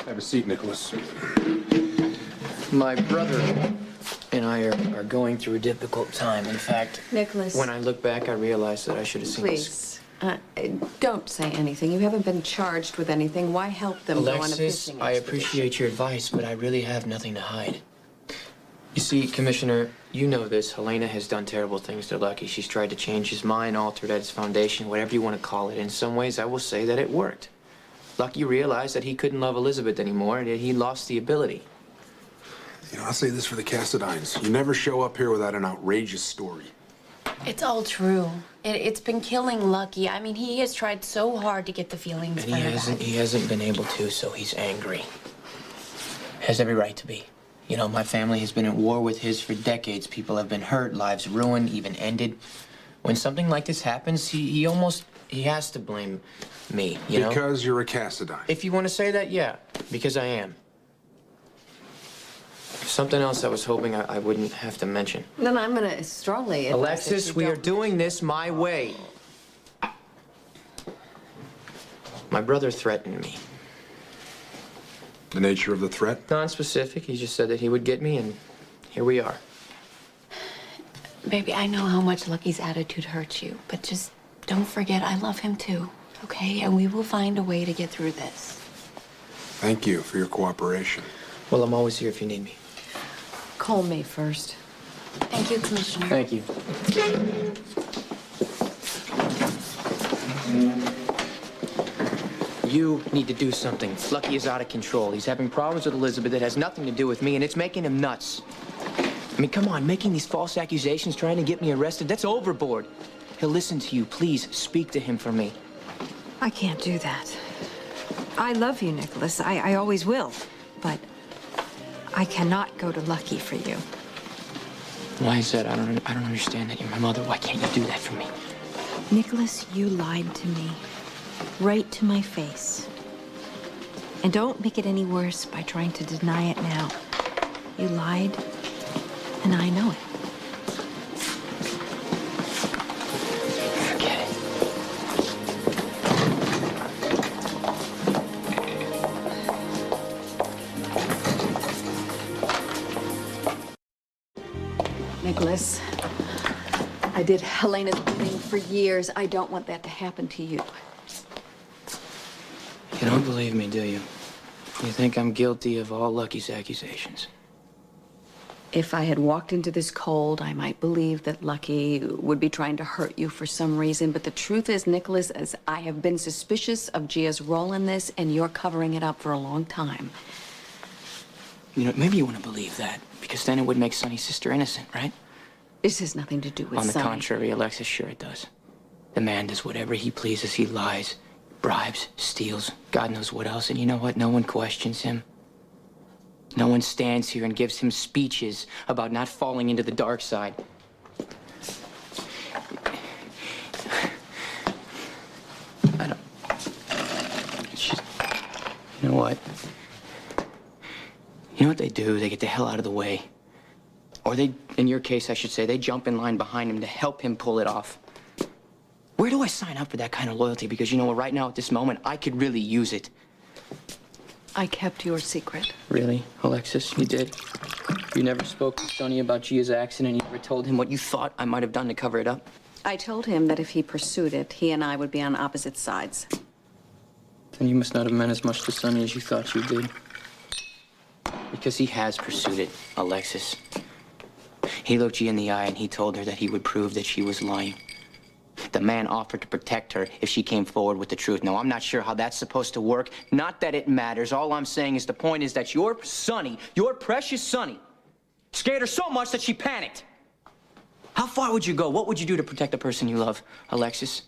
Have a seat, Nikolas. My brother and I are going through a difficult time. In fact, Nikolas. when I look back, I realize that I should have seen this. Please, don't say anything. You haven't been charged with anything. Why help them go on a Alexis, fishing I expedition? appreciate your advice, but I really have nothing to hide. You see, Commissioner, you know this. Helena has done terrible things to Lucky. She's tried to change his mind, altered at his foundation, whatever you want to call it. In some ways, I will say that it worked. Lucky realized that he couldn't love Elizabeth anymore, and that he lost the ability. You know, I'll say this for the Cassadines. You never show up here without an outrageous story. It's all true. It's been killing Lucky. I mean, he has tried so hard to get the feelings And for her back. he hasn't been able to, so he's angry. Has every right to be. You know, my family has been at war with his for decades. People have been hurt, lives ruined, even ended. When something like this happens, he has to blame me, you know? Because you're a Cassadine. If you want to say that, yeah, because I am. Something else I was hoping I wouldn't have to mention. Then I'm going to strongly advise that Alexis, you we are don't- doing this my way. My brother threatened me. The nature of the threat? Non-specific. He just said that he would get me, and here we are. Baby, I know how much Lucky's attitude hurts you, but just don't forget I love him too, okay? And we will find a way to get through this. Thank you for your cooperation. Well, I'm always here if you need me. Call me first. Thank you, Commissioner. Thank you. You need to do something. Lucky is out of control. He's having problems with Elizabeth that has nothing to do with me, and it's making him nuts. I mean, come on, making these false accusations, trying to get me arrested, that's overboard. He'll listen to you. Please, speak to him for me. I can't do that. I love you, Nikolas. I always will. But I cannot go to Lucky for you. Why is that? I don't understand that. You're my mother. Why can't you do that for me? Nikolas, you lied to me. Right to my face. And don't make it any worse by trying to deny it now. You lied, and I know it. Forget it. Nikolas, I did Helena's bidding for years. I don't want that to happen to you. You don't believe me, do you? You think I'm guilty of all Lucky's accusations? If I had walked into this cold, I might believe that Lucky would be trying to hurt you for some reason. But the truth is, Nikolas, as I have been suspicious of Gia's role in this, and you're covering it up for a long time. You know, maybe you want to believe that, because then it would make Sonny's sister innocent, right? This has nothing to do with On the Sonny. contrary, Alexis, sure it does. The man does whatever he pleases. He lies, bribes, steals, God knows what else. And you know what? No one questions him. No one stands here and gives him speeches about not falling into the dark side. I don't... It's just... You know what? You know what they do? They get the hell out of the way. Or they, in your case, I should say, they jump in line behind him to help him pull it off. Where do I sign up for that kind of loyalty? Because you know what, right now at this moment, I could really use it. I kept your secret. Really, Alexis? You did? You never spoke to Sonny about Gia's accident? You never told him what you thought I might have done to cover it up? I told him that if he pursued it, he and I would be on opposite sides. Then you must not have meant as much to Sonny as you thought you did. Because he has pursued it, Alexis. He looked Gia in the eye and he told her that he would prove that she was lying. The man offered to protect her if she came forward with the truth. Now, I'm not sure how that's supposed to work. Not that it matters. All I'm saying is the point is that your Sonny, your precious Sonny, scared her so much that she panicked. How far would you go? What would you do to protect the person you love, Alexis?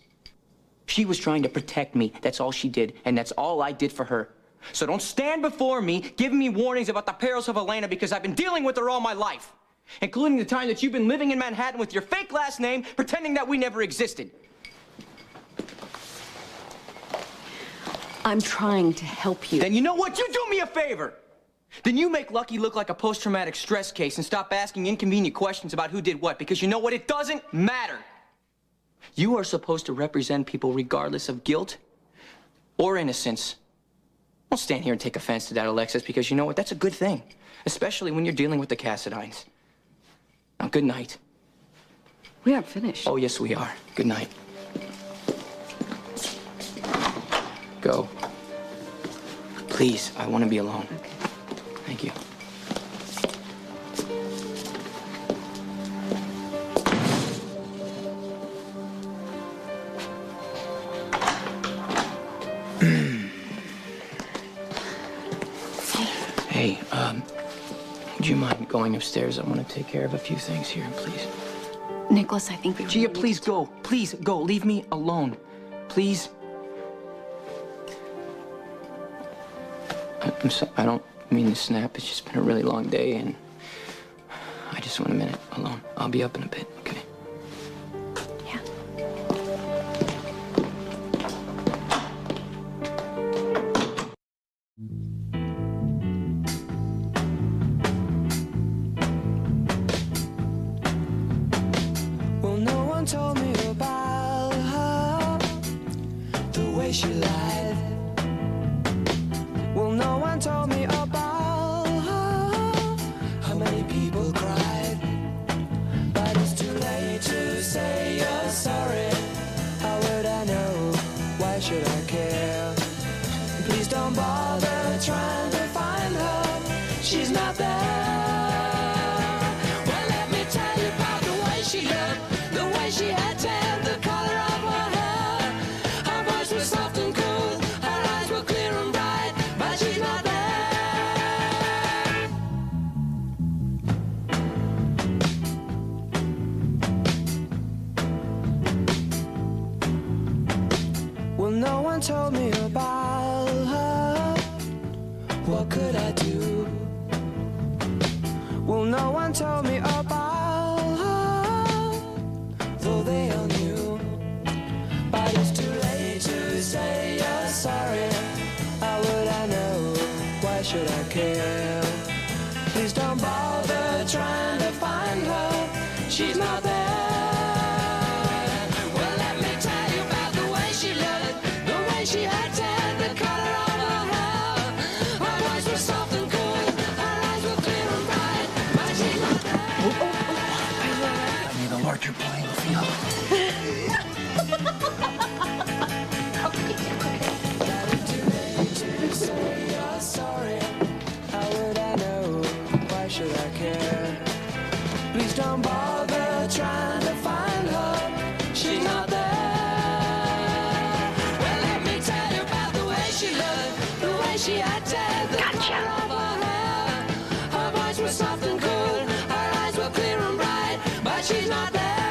She was trying to protect me. That's all she did, and that's all I did for her. So don't stand before me giving me warnings about the perils of Helena, because I've been dealing with her all my life. Including the time that you've been living in Manhattan with your fake last name, pretending that we never existed. I'm trying to help you. Then you know what? You do me a favor. Then you make Lucky look like a post-traumatic stress case and stop asking inconvenient questions about who did what, because you know what? It doesn't matter. You are supposed to represent people regardless of guilt or innocence. Don't stand here and take offense to that, Alexis, because you know what? That's a good thing, especially when you're dealing with the Cassadines. Now, good night. We aren't finished. Oh, yes, we are. Good night. Go. Please, I want to be alone. Okay. Thank you. Hey, would you mind going upstairs? I want to take care of a few things here, please. Nikolas, I think we Gia, really need please to- go. Please go. Leave me alone. Please. I'm sorry. I don't mean to snap. It's just been a really long day, and I just want a minute alone. I'll be up in a bit, okay? Yeah. Well, no one told me about her, the way she lied. Well, no one told me about her, how many people cried. But it's too late to say you're sorry. How would I know? Why should I care? Please don't bother trying to find her. She's not there. Well, let me tell you about the way she looked, the way she had tan, the color of her hair. Her voice was soft and cool, her eyes were clear and bright, but she's not there. Well, no one told me about her. What could I do? Well, no one told me about her, though they all knew. But it's too late to say you're sorry. How would I know? Why should I care? Please don't bother trying to find her. She's not there. Well, let me tell you about the way she looked, the way she had tan, the color of her hair. Her voice was soft and cool, her eyes were clear and bright, but she's not there. May the Lord your playing field. To say you're sorry, how would I know? Why should I care? Please don't bother trying to find her. She's not there. Well, let me tell you about the way she looked, the way she had tan, the color of her hair. Her voice was soft and cool, her eyes were clear and bright, but she's not there.